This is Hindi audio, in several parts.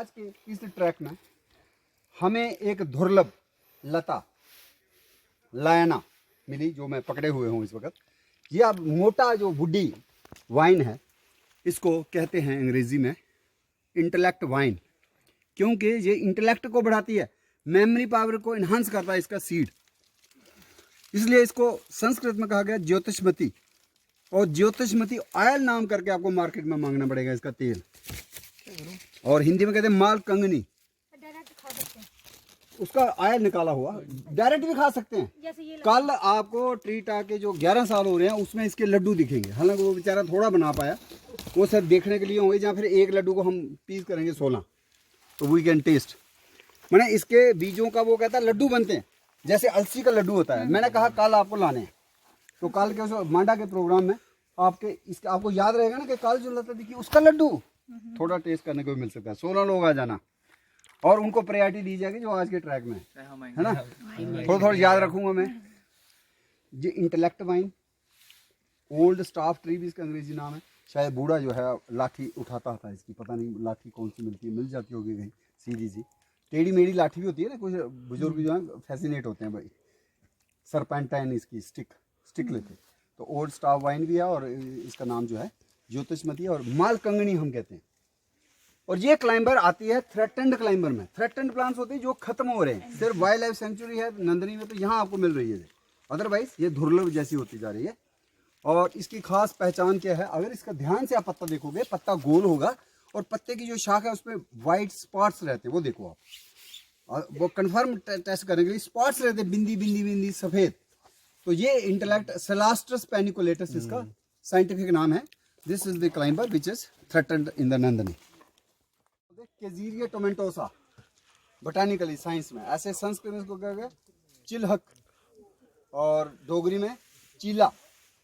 आज के इस ट्रैक में हमें एक दुर्लभ लता लायना मिली, जो मैं पकड़े हुए हूँ इस वक्त। ये अब मोटा जो वुडी वाइन है, इसको कहते हैं अंग्रेजी में इंटेलेक्ट वाइन, क्योंकि ये इंटेलेक्ट को बढ़ाती है, मेमोरी पावर को इन्हांस करता है इसका सीड। इसलिए इसको संस्कृत में कहा गया ज्योतिषमती, और ज्योतिषमती ऑयल नाम करके आपको मार्केट में मांगना पड़ेगा इसका तेल। और हिंदी में कहते हैं माल कंगनी। उसका ऑयल निकाला हुआ डायरेक्ट भी खा सकते हैं। कल आपको ट्रीट आके जो 11 साल हो रहे हैं उसमें इसके लड्डू दिखेंगे, हालांकि वो बेचारा थोड़ा बना पाया, वो सब देखने के लिए होंगे, या फिर एक लड्डू को हम पीस करेंगे 16, तो वी कैन टेस्ट। मैंने इसके बीजों का वो कहता है लड्डू बनते हैं, जैसे अलसी का लड्डू होता है। मैंने कहा कल आपको लाने हैं, तो कल के उस मांडा के प्रोग्राम में आपको याद रहेगा ना कि कल जो लता दिखी उसका लड्डू थोड़ा टेस्ट करने को भी मिल सकता है। 16 लोग आ जाना और उनको प्रायोरिटी दी जाएगी जो आज के ट्रैक में है ना। थोड़ा याद रखूंगा मैं। ये intellect wine, old staff tree भी इसका अंग्रेजी नाम है। शायद बूढ़ा जो है लाठी उठाता था इसकी, पता नहीं लाठी कौन सी मिलती है, मिल जाती होगी कहीं सीधी सी, टेढ़ी मेढ़ी लाठी भी होती है ना, कुछ बुजुर्ग जो है फैसिनेट होते हैं भाई, सरपेंटाइन इसकी स्टिक लेते। तो ओल्ड स्टाफ वाइन भी है, और इसका नाम जो है ज्योतिषमती और माल कंगनी हम कहते हैं। और ये क्लाइंबर आती है थ्रेटेंड क्लाइंबर में। थ्रेटेंड प्लांट्स होते हैं जो खत्म हो रहे हैं, सिर्फ वाइल्ड लाइफ सेंचुरी है नंदनी में तो यहाँ आपको मिल रही है, अदरवाइज ये दुर्लभ जैसी होती जा रही है। और इसकी खास पहचान क्या है, अगर इसका ध्यान से आप पत्ता देखोगे, पत्ता गोल होगा और पत्ते की जो शाख है उसमें वाइट स्पॉट्स रहते हैं, वो देखो आप, और वो कंफर्म टेस्ट करने के लिए स्पॉट्स रहते हैं, बिंदी बिंदी बिंदी सफेद। तो ये इंटेलेक्ट सेलास्ट्रस पैनिकुलेटस इसका साइंटिफिक नाम है। This is the climber which is threatened in the Nandini. केजीरिया टोमेंटोसा बोटानिकली साइंस में, ऐसे संस्कृत में इसको क्या गया चिलहक, और डोगरी में चीला।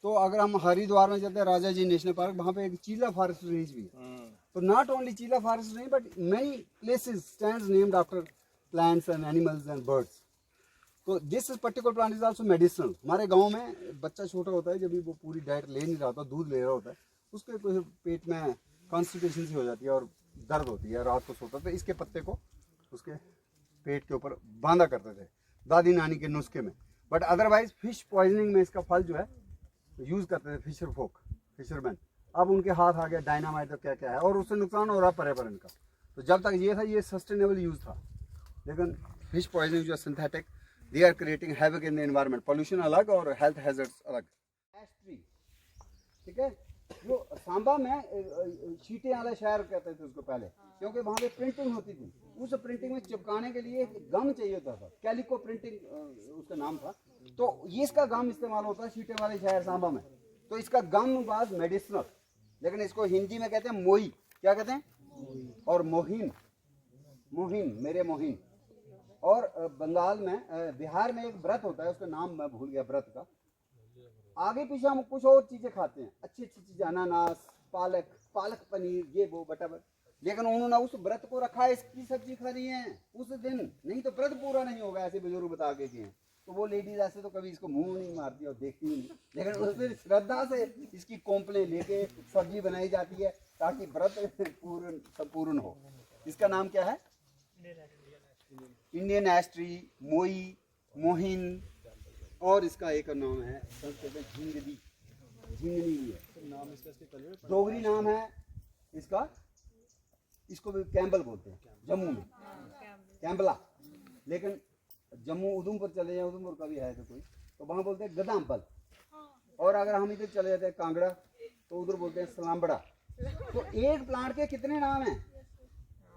तो अगर हम हरिद्वार में जाते हैं राजा जी नेशनल पार्क, वहाँ पे एक चीला फॉरेस्ट रेंज भी है। तो not only Chila forest range but many places stands named after plants and animals and birds. तो this particular plant is also medicinal. हमारे गांव में बच्चा छोटा होता है, जब भी वो पूरी डाइट ले नहीं रहा होता, दूध ले रहा होता है, उसके पेट में कॉन्स्टिपेशन सी हो जाती है और दर्द होती है, रात को सोता, तो इसके पत्ते को उसके पेट के ऊपर बांधा करते थे दादी नानी के नुस्खे में। बट अदरवाइज फिश पॉइजनिंग में इसका फल जो है यूज करते थे फिशरमैन। अब उनके हाथ आ गया डायनामाइट, तो क्या क्या है, और उससे नुकसान हो रहा पर्यावरण का। तो जब तक ये था ये सस्टेनेबल यूज था, लेकिन फिश पॉइजनिंग जो है synthetic, they are creating havoc in the environment. Pollution अलग और हेल्थ हैजर्ड्स अलग। ठीक है, जो सांबा में शीटे वाला शहर कहते थे उसको पहले, क्योंकि वहाँ पे प्रिंटिंग होती थी। उस प्रिंटिंग में चिपकाने के लिए गम चाहिए होता था, कैलिको प्रिंटिंग उसका नाम था। तो ये इसका गम इस्तेमाल होता है शीटे वाले शहर सांबा में। तो इसका गम वाज मेडिसिनल, लेकिन इसको हिंदी में कहते हैं मोई। क्या कहते हैं? और मोहिन, मेरे मोहिन। और बंगाल में, बिहार में एक व्रत होता है, उसका नाम मैं भूल गया व्रत का। आगे पीछे हम कुछ और चीजें खाते हैं, अच्छी अच्छी चीजें, अनानास, पालक पनीर, ये वो बटाबर, लेकिन उन्होंने उस व्रत को रखा है, इसकी सब्जी खानी है उस दिन, नहीं तो व्रत पूरा नहीं होगा, ऐसे बुजुर्ग बता के गए। तो वो लेडीज ऐसे तो कभी इसको मुंह नहीं मारती और देखती नहीं, लेकिन उस दिन श्रद्धा से इसकी कोंपले लेके सब्जी बनाई जाती है ताकि व्रत पूर्ण हो। इसका नाम क्या है? इंडियन एश ट्री, मोई, मोहिन, और इसका एक नाम है संस्कृत में झिंगनी भी है नाम इसका। डोगरी नाम है इसका, इसको भी कैम्बल बोलते हैं जम्मू में, कैम्बला। लेकिन जम्मू उधमपुर चले जाए, उधमपुर का भी है तो कोई, तो वहाँ बोलते हैं गदाम्बल। और अगर हम इधर चले जाते हैं कांगड़ा, तो उधर बोलते हैं सलाम्बड़ा। तो एक प्लांट के कितने नाम हैं?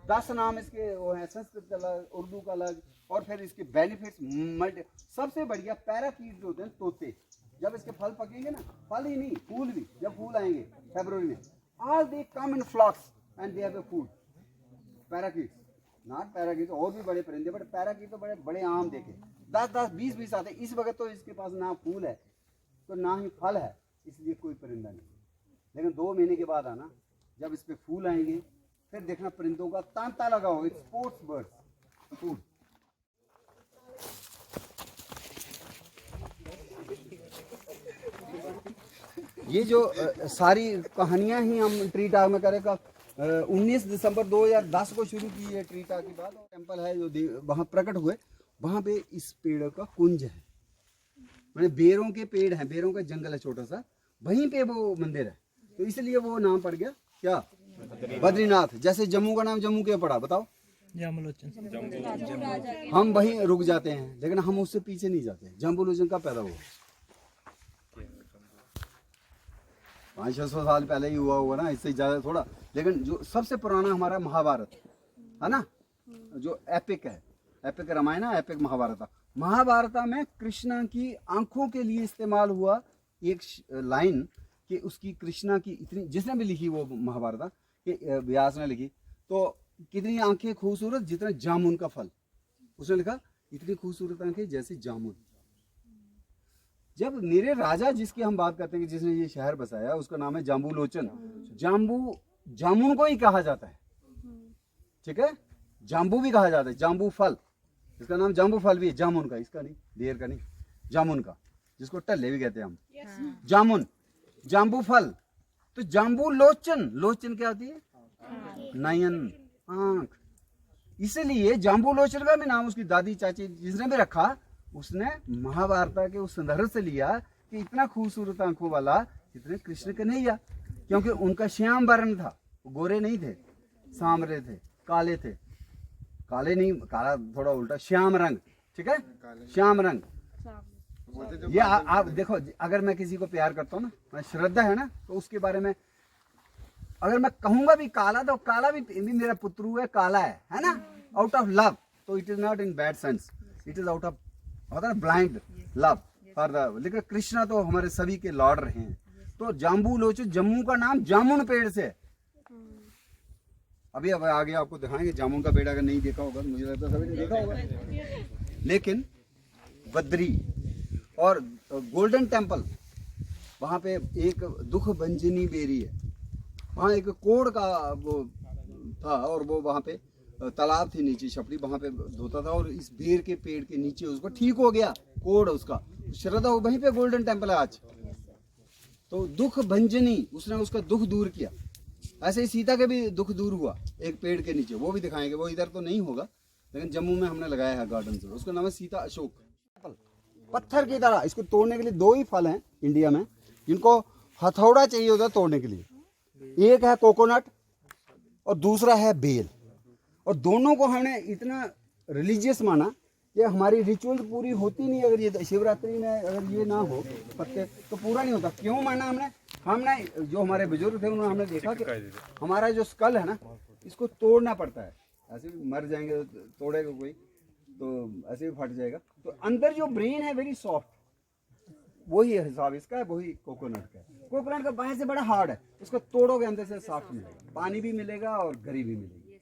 10 नाम इसके वो हैं, संस्कृत का अलग, उर्दू का अलग, और फिर इसके बेनिफिट्स सबसे बढ़िया पैराकीट जो होते हैं तोते, जब इसके फल पकेंगे ना, फल ही नहीं फूल भी, जब फूल आएंगे फरवरी में, all they come in flocks and they have a food. Parakeet, not parakeet, और भी बड़े परिंदे, बट पैराकीट तो बड़े बड़े आम देखे 10-10, 20-20 आते हैं। इस वक्त तो इसके पास ना फूल है तो ना ही फल है, इसलिए कोई परिंदा नहीं। लेकिन 2 महीने के बाद आना, जब इस पे फूल आएंगे, फिर देखना परिंदों का तांता लगा हो, इट्स स्पोर्ट्स बर्ड्स फूड। ये जो सारी कहानियां ही हम ट्री टाग में करेगा, 19 दिसंबर 2010 को शुरू की है ट्रीटा की बात। टेम्पल है जो वहाँ प्रकट हुए, वहाँ पे इस पेड़ का कुंज है, मैंने बेरों के पेड़ हैं, बेरों का जंगल है छोटा सा, वहीं पे वो मंदिर है, तो इसलिए वो नाम पड़ गया क्या, बद्रीनाथ। जैसे जम्मू का नाम जम्मू क्यों पड़ा बताओ, हम वहीं रुक जाते हैं, लेकिन हम उससे पीछे नहीं जाते। जम्बूलोचन का पैदा हुआ 500-600 साल पहले ही हुआ होगा ना, इससे ज्यादा थोड़ा। लेकिन जो सबसे पुराना हमारा महाभारत है ना, जो एपिक है, एपिक रामायण, एपिक महाभारत। महाभारत में कृष्णा की आंखों के लिए इस्तेमाल हुआ एक लाइन कि उसकी कृष्णा की इतनी, जिसने भी लिखी वो महाभारत कि व्यास ने लिखी, तो कितनी आंखें खूबसूरत जितना जामुन का फल, उसने लिखा इतनी खूबसूरत आंखें जैसे जामुन। जब मेरे राजा जिसकी हम बात करते हैं कि जिसने ये शहर बसाया, उसका नाम है जाम्बूलोचन। जाम्बू जामुन को ही कहा जाता है, ठीक है, जाम्बू भी कहा जाता है, जाम्बू फल, इसका नाम जाम्बू फल भी है, जामुन का, इसका नहीं, देर का नहीं, जामुन का, जिसको टल्ले भी कहते हैं हम, जामुन, जाम्बू फल। तो जाम्बू लोचन, लोचन क्या होती है, नयन, आंख, इसलिए जाम्बू लोचन का भी नाम उसकी दादी चाची जिसने भी रखा, उसने महाभारत के उस संदर्भ से लिया कि इतना खूबसूरत आंखों वाला इतने कृष्ण कन्हैया, क्योंकि उनका श्याम वर्ण था, गोरे नहीं थे, सांवरे थे, काले थे, काले नहीं, काला थोड़ा उल्टा, श्याम रंग, ठीक है, श्याम रंग। ये आप देखो, अगर मैं किसी को प्यार करता हूँ ना, मैं श्रद्धा है ना, तो उसके बारे में अगर मैं कहूंगा भी काला, तो काला भी मेरा पुत्रु है, काला है ना, आउट ऑफ लव, तो it is not in bad sense, it is out of blind love for the. लेकिन कृष्णा तो हमारे सभी के लॉर्ड रहे हैं। तो जाम्बू लोचन, जम्मू का नाम जामुन पेड़ से। अभी अब आगे आपको दिखाएंगे जामुन का पेड़, अगर नहीं देखा होगा, मुझे लगता है सभी ने देखा होगा। लेकिन बद्री और गोल्डन टेम्पल, वहाँ पे एक दुख भंजनी बेरी है, वहाँ एक कोड़ का वो था, और वो वहाँ पे तालाब थी नीचे छपड़ी, वहाँ पे धोता था, और इस बेर के पेड़ के नीचे उसको ठीक हो गया कोड़ उसका, श्रद्धा, वहीं पे गोल्डन टेम्पल है आज। तो दुख भंजनी, उसने उसका दुख दूर किया। ऐसे ही सीता के भी दुख दूर हुआ एक पेड़ के नीचे, वो भी दिखाएंगे, वो इधर तो नहीं होगा, लेकिन जम्मू में हमने लगाया है गार्डन से, उसका नाम है सीता अशोक। पत्थर की तरह, इसको तोड़ने के लिए दो ही फल हैं इंडिया में जिनको हथौड़ा चाहिए होता है तोड़ने के लिए, एक है कोकोनट और दूसरा है बेल। और दोनों को हमने इतना रिलीजियस माना कि हमारी रिचुअल पूरी होती नहीं अगर ये शिवरात्रि में अगर ये ना हो पत्ते, तो पूरा नहीं होता। क्यों माना हमने जो हमारे बुजुर्ग थे उन्होंने, हमने देखा कि हमारा जो स्कल है ना, इसको तोड़ना पड़ता है, ऐसे भी मर जाएंगे, तोड़ेगा कोई तो ऐसे भी फट जाएगा। तो अंदर जो ब्रेन है वेरी सॉफ्ट, वही हिसाब इसका है, वही कोकोनट का है। कोकोनट का बाहर से बड़ा हार्ड है, इसको तोड़ोगे अंदर से सॉफ्ट मिलेगा, पानी भी मिलेगा और गरी भी मिलेगी,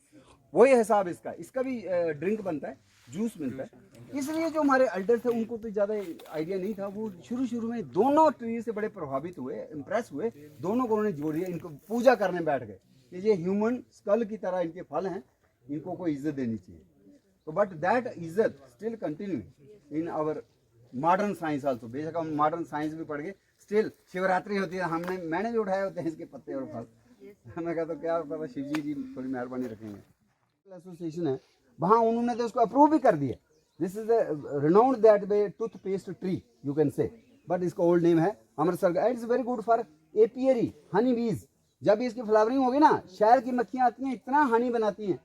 वही हिसाब इसका। इसका भी ड्रिंक बनता है, जूस मिलता है। इसलिए जो हमारे एल्डर थे उनको तो ज़्यादा आइडिया नहीं था, वो शुरू में दोनों ट्री से बड़े प्रभावित हुए, इम्प्रेस हुए, दोनों को उन्होंने जोड़ दिया, इनको पूजा करने बैठ गए कि ये ह्यूमन स्कल की तरह इनके फल हैं, इनको कोई इज्जत देनी चाहिए। तो बट दैट इज्जत still continue in our modern science also. बेशक हम मॉडर्न साइंस भी पढ़ गए, स्टिल शिवरात्रि होती है, मैंने भी उठाए होते हैं इसके पत्ते और फल। मैं कहता तो क्या पता शिव जी थोड़ी मेहरबानी रखेंगे। एसोसिएशन है वहाँ, उन्होंने तो उसको अप्रूव भी कर दिया। This is renowned that way toothpaste tree you can say, but इसका ओल्ड नेम है अमृतसर का। It's very good for apiary Honey बीज। जब इसकी फ्लावरिंग होगी ना, शहर की मक्खियाँ आती हैं, इतना हनी बनाती हैं।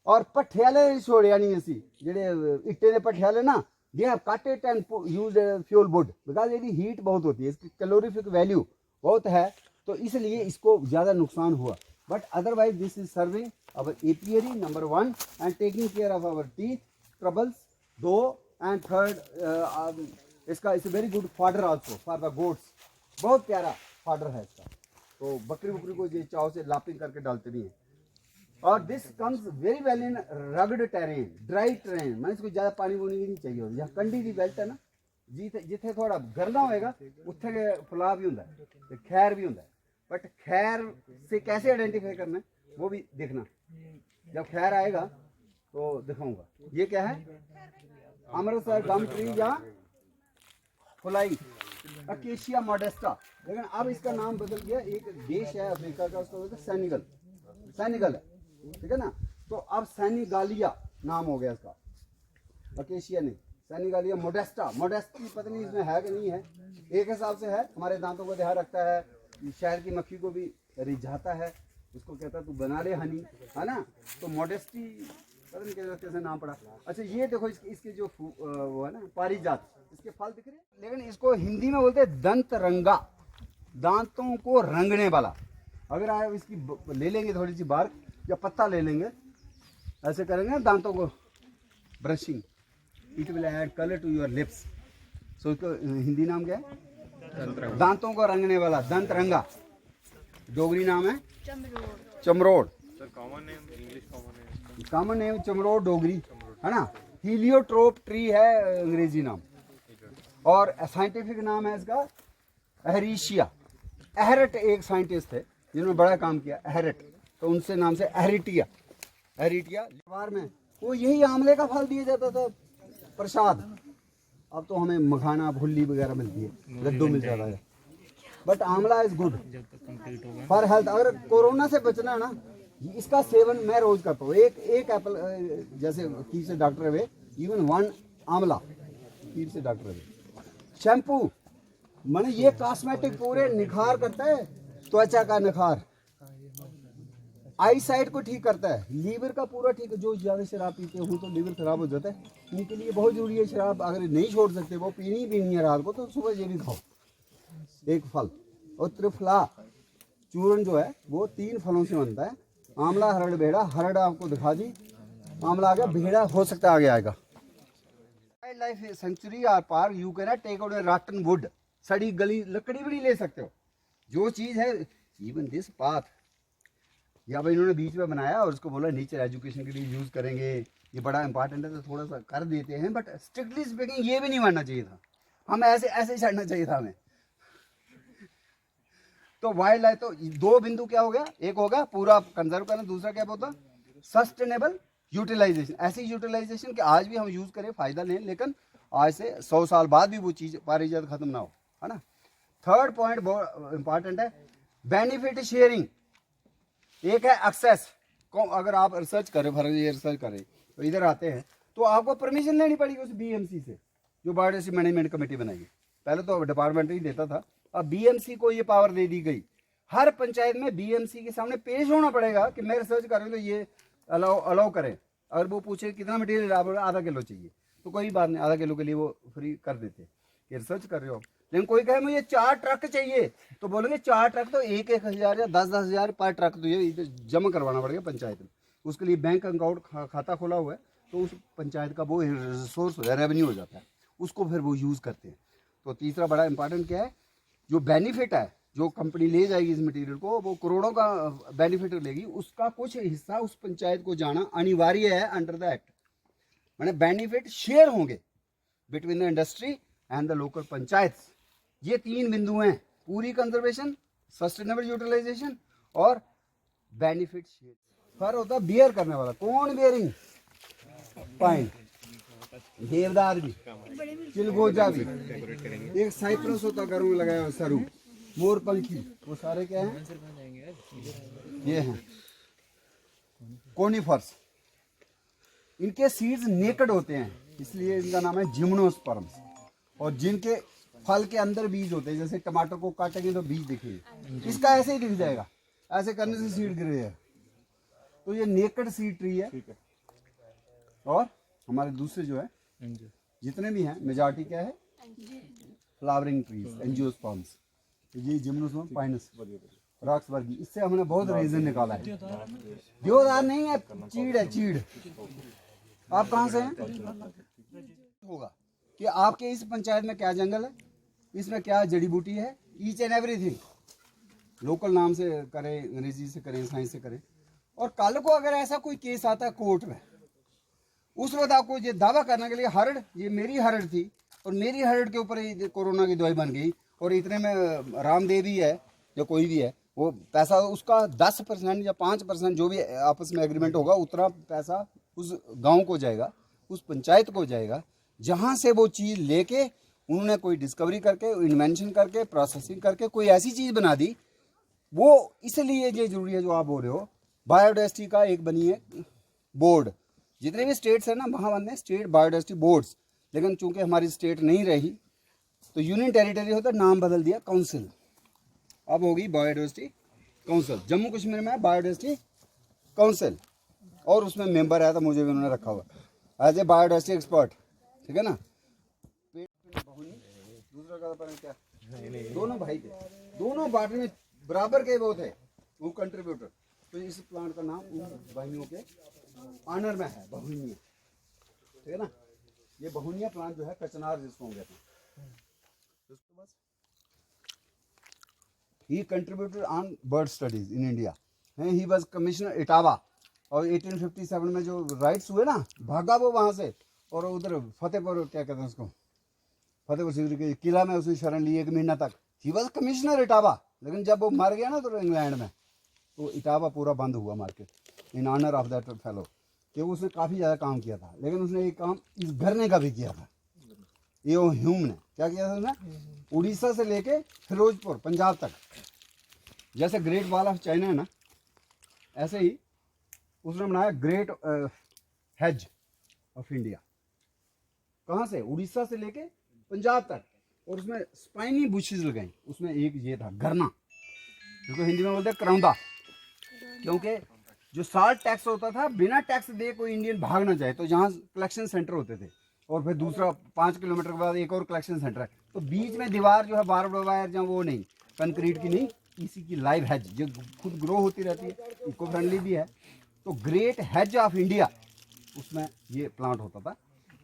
और पठियाले छोड़िया नहीं असी जेडे इट्टे ने पठियाले ना, they have cut it and use fuel wood, because इसकी हीट बहुत होती है, इसकी कैलोरीफिक वैल्यू बहुत है, तो इसलिए इसको ज़्यादा नुकसान हुआ। But otherwise this is serving our apiary number 1 and taking care of our teeth troubles 2 and third इसका इस very good fodder also for the goats, बहुत प्यारा फाडर है इसका। तो बकरी को ये चाव से लापिंग करके डालते भी हैं। और this comes very well in rugged terrain, dry terrain, मैं इसको ज़्यादा पानी वोनी भी नहीं चाहिए होती। यहाँ कंडी की बेल्ट है ना, जिथे थोड़ा गरना होएगा उत्थे फुला भी होंगे, खैर भी होंगे। बट खैर से कैसे आइडेंटिफाई करना है वो भी देखना, जब खैर आएगा तो दिखाऊंगा। ये क्या है, अमृतसर गम ट्री या फुलाई, अकेशिया मॉडेस्टा। लेकिन अब इसका नाम बदल गया, एक देश है अफ्रीका का, उसका बोलते हैं सेनेगल। सैनिगल है, ठीक है ना। तो अब सैनिगालिया नाम हो गया इसका, अकेशिया नहीं, सैनिगालिया मोडेस्टा। मोडेस्टी पता नहीं इसमें है कि नहीं है, एक हिसाब से है, हमारे दांतों को ध्यान रखता है, शहर की मक्खी को भी रिझाता है, उसको कहता है तू बना ले हनी, है ना। तो मोडेस्टी पता नहीं कैसे नाम पड़ा। अच्छा ये देखो इसके जो वो है ना पारिजात, इसके फल दिख रहे हैं, लेकिन इसको हिंदी में बोलते हैं दंत रंगा, दांतों को रंगने वाला। अगर आप इसकी ले लेंगे थोड़ी सी बार्क या पत्ता ले लेंगे, ऐसे करेंगे दांतों को brushing, it will add colour to your lips. So इसको हिंदी नाम क्या है? दांतों को रंगने वाला, दंत रंगा। डोगरी नाम है चमरोड़। कॉमन नेम चमरोड़ डोगरी, है ना। हीलियोट्रोप ट्री है अंग्रेजी नाम, और साइंटिफिक नाम है इसका एहरिशिया। एहरट एक साइंटिस्ट थे जिन्होंने बड़ा काम किया, एहरट, तो उनसे नाम से एहरिटिया। एहरिटिया बार में वो यही आंवले का फल दिया जाता था प्रसाद। अब तो हमें मखाना भुल्ली वगैरह मिलती है, लड्डू मिल जाता है, बट आंवला इज गुड फॉर हेल्थ। अगर कोरोना से बचना ना, इसका सेवन मैं रोज करता हूँ। एक एप्पल, जैसे कीर से डॉक्टर हुए, इवन वन आंवला कीर से डॉक्टर हुए। शैम्पू माने ये कॉस्मेटिक पूरे निखार करता है, त्वचा का निखार, आई साइट को ठीक करता है, लीवर का पूरा ठीक है। जो ज़्यादा शराब पीते हो तो लीवर खराब हो जाता है, उनके लिए बहुत जरूरी है शराब। अगर नहीं छोड़ सकते, वो पीनी है रात को, तो सुबह ये भी खाओ, एक फल। और त्रिफला चूर्ण जो है वो 3 फलों से बनता है, आंवला, हरड़, बेड़ा। हरड़ आपको दिखा दी, आंवला आ गया, बेड़ा हो सकता है आगे आएगा। Wildlife sanctuary or park you can take out rotten wood, सड़ी गली लकड़ी भी नहीं ले सकते हो। जो चीज़ है, इवन दिस पाथ, या भाई इन्होंने बीच में बनाया और उसको बोला नीचे एजुकेशन के लिए यूज़ करेंगे, ये बड़ा इंपॉर्टेंट है, तो थोड़ा सा कर देते हैं। बट स्ट्रिक्टली स्पीकिंग ये भी नहीं मानना चाहिए था, हम ऐसे छाड़ना चाहिए था हमें। तो वाइल्ड लाइफ, तो 2 बिंदु क्या हो गया, एक होगा पूरा कंजर्व करना, दूसरा क्या बोलता सस्टेनेबल यूटिलाइजेशन। ऐसी यूटिलाइजेशन कि आज भी हम यूज़ करें, फ़ायदा लें, लेकिन आज से 100 साल बाद भी वो चीज़ पारिजात खत्म ना हो, है ना। थर्ड पॉइंट बहुत इंपॉर्टेंट है, बेनिफिट शेयरिंग। एक है एक्सेस। अगर आप रिसर्च करें, फर्जी रिसर्च करें, तो इधर आते हैं तो आपको परमिशन लेनी पड़ेगी उस बीएमसी से, जो बायोडाइवर्सिटी मैनेजमेंट कमेटी बनाई है। पहले तो डिपार्टमेंट ही देता था, अब बीएमसी को ये पावर दे दी गई। हर पंचायत में बीएमसी के सामने पेश होना पड़ेगा कि मैं रिसर्च कर रहा हूँ, तो ये अलाउ करें। अगर वो पूछे कितना मटेरियल, आप आधा किलो चाहिए, तो कोई बात नहीं, आधा किलो के लिए वो फ्री कर देते कि रिसर्च कर रहे हो। लेकिन कोई कहे मुझे 4 ट्रक चाहिए, तो बोलेंगे 4 ट्रक तो 1-1 हज़ार या 10-10 हज़ार पर ट्रक तो ये जमा करवाना पड़ेगा पंचायत में। उसके लिए बैंक अकाउंट खाता खोला हुआ है, तो उस पंचायत का वो रिसोर्स हो, रेवेन्यू हो जाता है, उसको फिर वो यूज़ करते हैं। तो तीसरा बड़ा इंपॉर्टेंट क्या है, जो बेनिफिट है, जो कंपनी ले जाएगी इस मटेरियल को, वो करोड़ों का बेनिफिट लेगी, उसका कुछ हिस्सा उस पंचायत को जाना अनिवार्य है अंडर द एक्ट। मैंने बेनिफिट शेयर होंगे between the industry and the local panchayat. ये 3 बिंदु हैं, पूरी कंजर्वेशन, सस्टेनेबल यूटिलाइजेशन और बेनिफिट शेयर। फिर होता है बियर करने वाला, कौन बियरिंग, पाइन, देवदार भी, चिलगोजा भी, एक साइप्रस होता घरों में लगाया हुआ सरू, मोरपंखी, वो सारे क्या हैं, ये हैं कोनिफर्स। इनके सीड्स नेकेड होते हैं, इसलिए इनका नाम है जिम्नोस्पर्म्स। और जिनके फल के अंदर बीज होते हैं, जैसे टमाटर को काटेंगे तो बीज दिखेंगे, इसका ऐसे ही दिख जाएगा, ऐसे करने से सीड गिर जाएगा। तो ये नेकेड सीड ट्री है। और हमारे दूसरे जो है जितने भी हैं, मेजॉरिटी क्या है, फ्लावरिंग ट्रीज, एंजियोस्पर्म्स। ये जिम्नोस्पर्म पाइनस रॉक्सबर्गी, इससे हमने बहुत रीजन निकाला है। देवदार नहीं है, चीड़ है, चीड़। आप कहाँ से हैं? होगा कि आपके इस पंचायत में क्या जंगल है, इसमें क्या जड़ी बूटी है, ईच एंड एवरीथिंग। लोकल नाम से करें, अंग्रेजी से करें, साइंस से करें। और कल को अगर ऐसा कोई केस आता है कोर्ट में, उस वक्त आपको ये दावा करने के लिए, हरड़, ये मेरी हरड़ थी और मेरी हरड़ के ऊपर कोरोना की दवाई बन गई, और इतने में रामदेव ही है या कोई भी है, वो पैसा उसका 10% या 5% जो भी आपस में एग्रीमेंट होगा, उतना पैसा उस गांव को जाएगा, उस पंचायत को जाएगा, जहां से वो चीज़ लेके उन्होंने कोई डिस्कवरी करके, इन्वेंशन करके, प्रोसेसिंग करके कोई ऐसी चीज़ बना दी। वो इसलिए ये जरूरी है जो आप बोल रहे हो, बायोडाइवर्सिटी का एक बनी है बोर्ड। जितने भी स्टेट्स है ना वहाँ बनते हैं स्टेट बायोडाइवर्सिटी बोर्ड्स, लेकिन चूंकि हमारी स्टेट नहीं रही तो यूनियन टेरिटरी होता, नाम बदल दिया काउंसिल, अब होगी बायोडाइवर्सिटी काउंसिल। जम्मू कश्मीर में बायोडाइवर्सिटी काउंसिल, और उसमें मेंबर आया था, मुझे भी उन्होंने रखा हुआ एज ए बायोडाइवर्सिटी एक्सपर्ट, ठीक है ना। दूसरा का पता क्या, दोनों भाई थे, दोनों पार्टी में बराबर के वो थे, वो कंट्रीब्यूटर। तो इस प्लांट का नाम उन भाइयों के ऑनर में है, बहुनिया, ठीक है ना। ये बहुनिया प्लांट जो है कचनार जिसको हम कहते हैं। He contributed on bird studies in India. He was commissioner Etawah, और 1857 में जो राइट्स हुए ना, भागा वो वहाँ से, और उधर फतेहपुर क्या कहते हैं उसको, फतेहपुर सीकरी के किला में उसने शरण ली 1 महीना तक। ही वॉज कमिश्नर इटावा, लेकिन जब वो मर गया ना तो इंग्लैंड में, तो इटावा पूरा बंद हुआ market in honour of that fellow, कि उसने काफ़ी ज़्यादा काम किया था। लेकिन उसने एक काम इस घरने का भी किया था, ये ह्यूम ने क्या किया था उसने, उड़ीसा से लेके फिरोजपुर पंजाब तक, जैसे ग्रेट वॉल ऑफ चाइना है ना, ऐसे ही उसने बनाया ग्रेट हेज ऑफ इंडिया। कहाँ से, उड़ीसा से लेके पंजाब तक, और उसमें स्पाइनी बुशेस लगाई। उसमें एक ये था गरना, जिसको हिंदी में बोलते हैं करौंदा, क्योंकि जो साल्ट टैक्स होता था, बिना टैक्स दे कोई इंडियन भाग ना जाए, तो जहाँ कलेक्शन सेंटर होते थे, और फिर दूसरा 5 किलोमीटर के बाद एक और कलेक्शन सेंटर है, तो बीच में दीवार जो है बार्ब वायर जहाँ वो नहीं, कंक्रीट की नहीं, इसी की लाइव हेज जो खुद ग्रो होती रहती है, इको फ्रेंडली भी है। तो ग्रेट हेज ऑफ इंडिया, उसमें ये प्लांट होता था।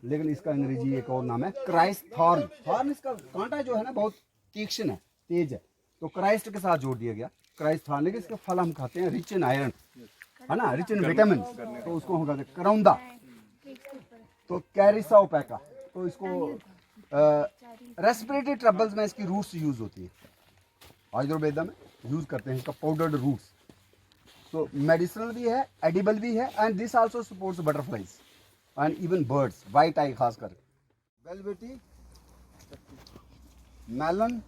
लेकिन इसका अंग्रेजी एक और नाम है क्राइस्ट थॉर्न। थॉर्न इसका कांटा जो है ना बहुत तीक्ष्ण है, तेज है, तो क्राइस्ट के साथ जोड़ दिया गया क्राइस्ट थॉर्न। लेकिन इसका फल हम खाते हैं रिच इन आयरन, है ना, रिच इन विटामिन, तो उसको हम कहते हैं करौंदा। तो कैरिसा ओपेका, तो इसको रेस्पिरेटरी ट्रबल्स में इसकी रूट्स यूज होती है, आयुर्वेदा में यूज करते हैं इसका पाउडर्ड रूट्स। तो मेडिसिनल भी है, एडिबल भी है, and this also supports butterflies and even birds, white eye खासकर। वेलवेटी, मेलन,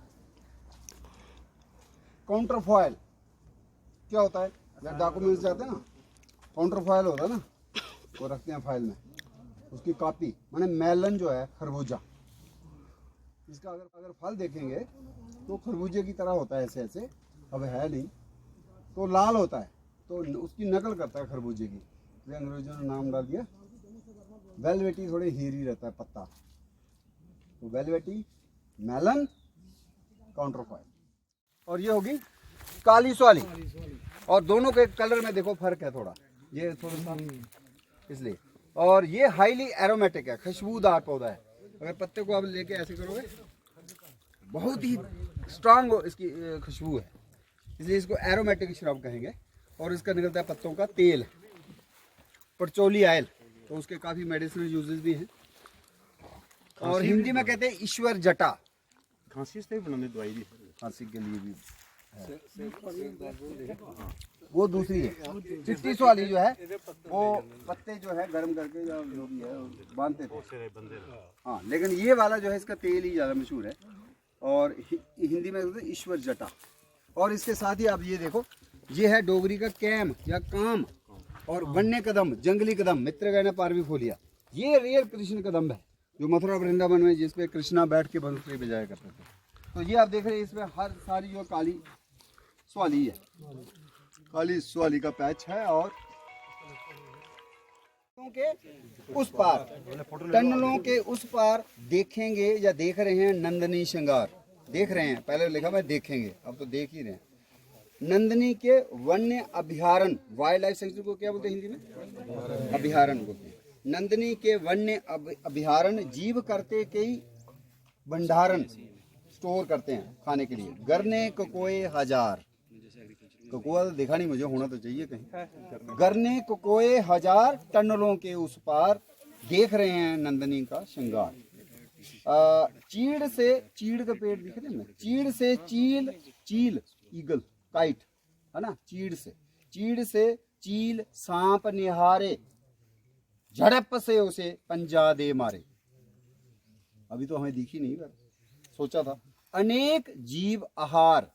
काउंटरफॉयल क्या होता है, जब डॉक्यूमेंट्स जाते हैं ना, काउंटरफॉयल होता है ना, वो रखते हैं फाइल में, उसकी कॉपी, माने मेलन जो है खरबूजा, इसका अगर फल देखेंगे तो खरबूजे की तरह होता है, ऐसे ऐसे, अब है नहीं, तो लाल होता है, तो उसकी नकल करता है खरबूजे की, इसलिए अंग्रेजों ने नाम डाल दिया वेलवेटी। थोड़े हेरी रहता है पत्ता, तो वेलवेटी, मेलन, काउंटरफॉयल। और ये होगी काली स्वाली, और दोनों के कलर में देखो फर्क है थोड़ा, ये थोड़ा सा इसलिए। और ये हाईली एरोमेटिक है, खुशबूदार पौधा है। अगर पत्ते को आप लेके ऐसे करोगे, बहुत ही स्ट्रांग इसकी खुशबू है, इसलिए इसको एरोमेटिक श्रब कहेंगे। और इसका निकलता है पत्तों का तेल, परचौली आयल, तो उसके काफ़ी मेडिसिनल यूजेस भी हैं। और हिंदी में कहते हैं ईश्वर जटा, खांसी से बनाने दवाई भी, खांसी के लिए भी वो दूसरी है। चिट्टी वाली जो है वो पत्ते जो है गर्म करके या जो भी है बांधते थे, हाँ, लेकिन ये वाला जो है इसका तेल ही ज़्यादा मशहूर है। और हिंदी में कहते हैं ईश्वर जटा। और इसके साथ ही आप ये देखो, ये है डोगरी का कैम या काम, और वन्य कदम, जंगली कदम, मित्रगण पार्विफोलिया, ये रियल कृष्ण कदम है जो मथुरा वृंदावन में जिसपे कृष्णा बैठ के बंसुरी बजाया करते थे। तो ये आप देख रहे हैं, इसमें हर सारी जो काली स्वाली है, काली स्वाली का पैच है। और के उस पार, टनलों के उस पार देखेंगे या देख रहे हैं नंदनी श्रृंगार, देख रहे हैं, पहले लिखा मैं देखेंगे, अब तो देख ही रहे हैं। नंदनी के वन्य अभयारण्य, वाइल्ड लाइफ सेंचुरी को क्या बोलते हैं हिंदी में, अभयारण्य बोलते हैं। नंदनी के वन्य अभयारण्य जीव करते कई भंडारण, स्टोर करते हैं खाने के लिए। गरने कोकोए हजार, कोकोआ तो देखा नहीं मुझे, होना तो चाहिए कहीं। गरने कोकोए हजार, टनलों के उस पार देख रहे हैं नंदनी का श्रृंगार। चीड़ से, चीड़ का पेड़ दिख रहे हैं, चीड़ से चील, चील ईगल काइट है ना, चीड़ से चील सांप निहारे, झड़प से उसे पंजा दे मारे। अभी तो हमें दिखी नहीं, पर सोचा था। अनेक जीव आहार,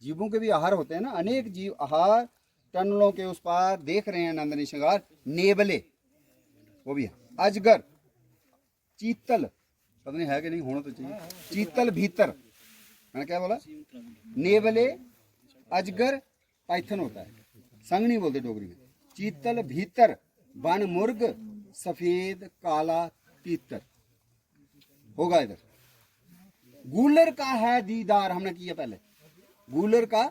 जीवों के भी आहार होते हैं ना, अनेक जीव आहार टनलों के उस पार देख रहे हैं नंदनी श्रृंगार। नेबले वो भी है। अजगर, चीतल, पता नहीं है कि नहीं, होना तो चाहिए। चीतल भीतर, मैंने क्या बोला? नेबले, अजगर, पाइथन होता है, संग नहीं बोलते डोगरी में। चीतल भीतर, वन मुर्ग, सफेद काला तीतर होगा इधर। गूलर का है दीदार, हमने किया पहले। गूलर का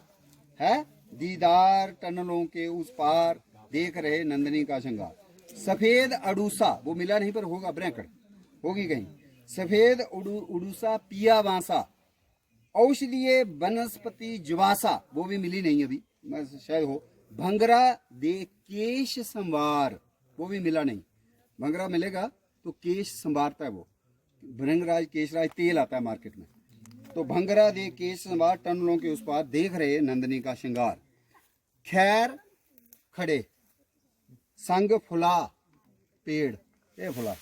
है दीदार, टनलों के उस पार देख रहे नंदनी का श्रृंगार। सफेद अड़ूसा, वो मिला नहीं पर होगा, ब्रैकेट होगी कहीं। सफेद उड़ूसा पिया बांसा। औषधीय वनस्पति ज्वासा, वो भी मिली नहीं अभी, शायद हो। भंगरा दे केश संवार, वो भी मिला नहीं। भंगरा मिलेगा तो केश संवारता है वो। भृंगराज केशराज तेल आता है मार्केट में। तो भंगरा दे केश संवार, टनलों के उस पार देख रहे नंदनी का श्रृंगार। खैर खड़े, संग फुला पेड़, ये फुला,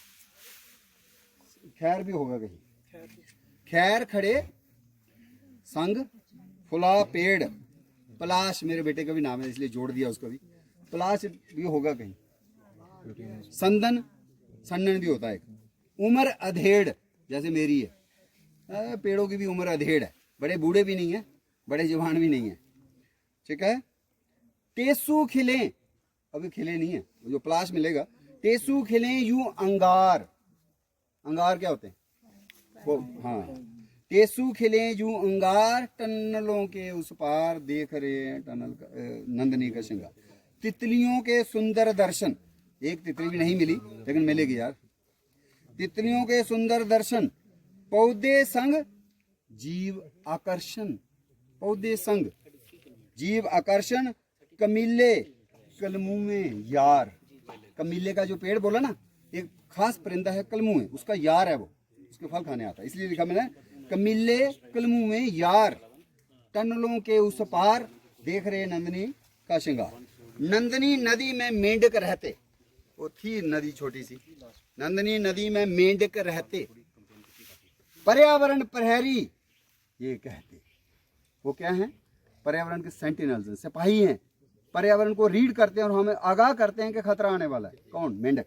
खैर भी होगा कहीं। खैर खड़े, संग फुला पेड़। पलाश मेरे बेटे का भी नाम है इसलिए जोड़ दिया उसको भी। पलाश भी होगा कहीं। संदन, सन्नन भी होता है। उम्र अधेड़, जैसे मेरी है, पेड़ों की भी उम्र अधेड़ है, बड़े बूढ़े भी नहीं है, बड़े जवान भी नहीं है, ठीक है। टेसू खिले, अभी खिले नहीं है, जो पलाश मिलेगा। टेसू खिले यूं अंगार, अंगार क्या होते हैं वो, हाँ। टेसू खिले यूं अंगार, टनलों के उस पार देख रहे हैं टनल का नंदनी का श्रृंगार। तितलियों के सुंदर दर्शन, एक तितली भी नहीं मिली लेकिन मिलेगी यार। तितलियों के सुंदर दर्शन। पौधे संग जीव आकर्षण, पौधे संग जीव आकर्षण। कमीले कलमू में यार, कमीले का जो पेड़ बोला ना, एक खास परिंदा है कलमू में, उसका यार है वो, उसके फल खाने आता है, इसलिए लिखा मैंने कमीले कलमू में यार। टनलों के उस पार देख रहे नंदनी का श्रृंगार। नंदनी नदी में मेंढक रहते, वो थी नदी छोटी सी, नंदनी नदी में मेंढक रहते। पर्यावरण प्रहरी ये कहते, वो क्या है? पर्यावरण के सेंटिनल्स, सिपाही हैं, पर्यावरण को रीड करते हैं और हमें आगाह करते हैं कि खतरा आने वाला है। कौन? मेंढक।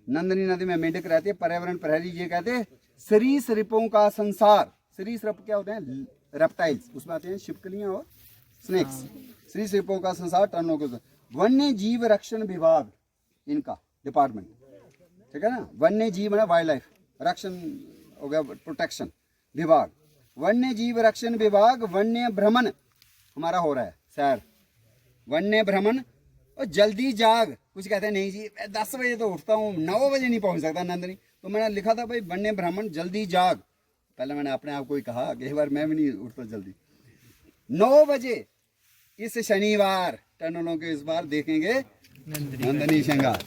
नंदनी नदी में मेंढक रहते, पर्यावरण प्रहरी ये कहते हैं। सरीसृपों का संसार, सरीसृप क्या होते हैं? रेप्टाइल्स, उसमें आते हैं छिपकलियां और स्नेक्स। सरीसृपों का संसार, टनलों के। वन्य जीव रक्षण विभाग, इनका डिपार्टमेंट, ठीक है ना। वन्य जीव है वाइल्ड लाइफ, रक्षण हो गया प्रोटेक्शन विभाग। वन्य जीव रक्षण विभाग। वन्य भ्रमण हमारा हो रहा है, सैर, वन्य भ्रमण। और जल्दी जाग, कुछ कहते हैं नहीं जी 10 बजे तो उठता हूँ, 9 बजे नहीं पहुंच सकता नंदनी, तो मैंने लिखा था भाई वन्य भ्रमण जल्दी जाग। पहले मैंने अपने आप को ही कहा कि एक बार मैं भी नहीं उठता जल्दी। 9 बजे इस शनिवार टनलों के इस बार देखेंगे नंदनी श्रृंगार।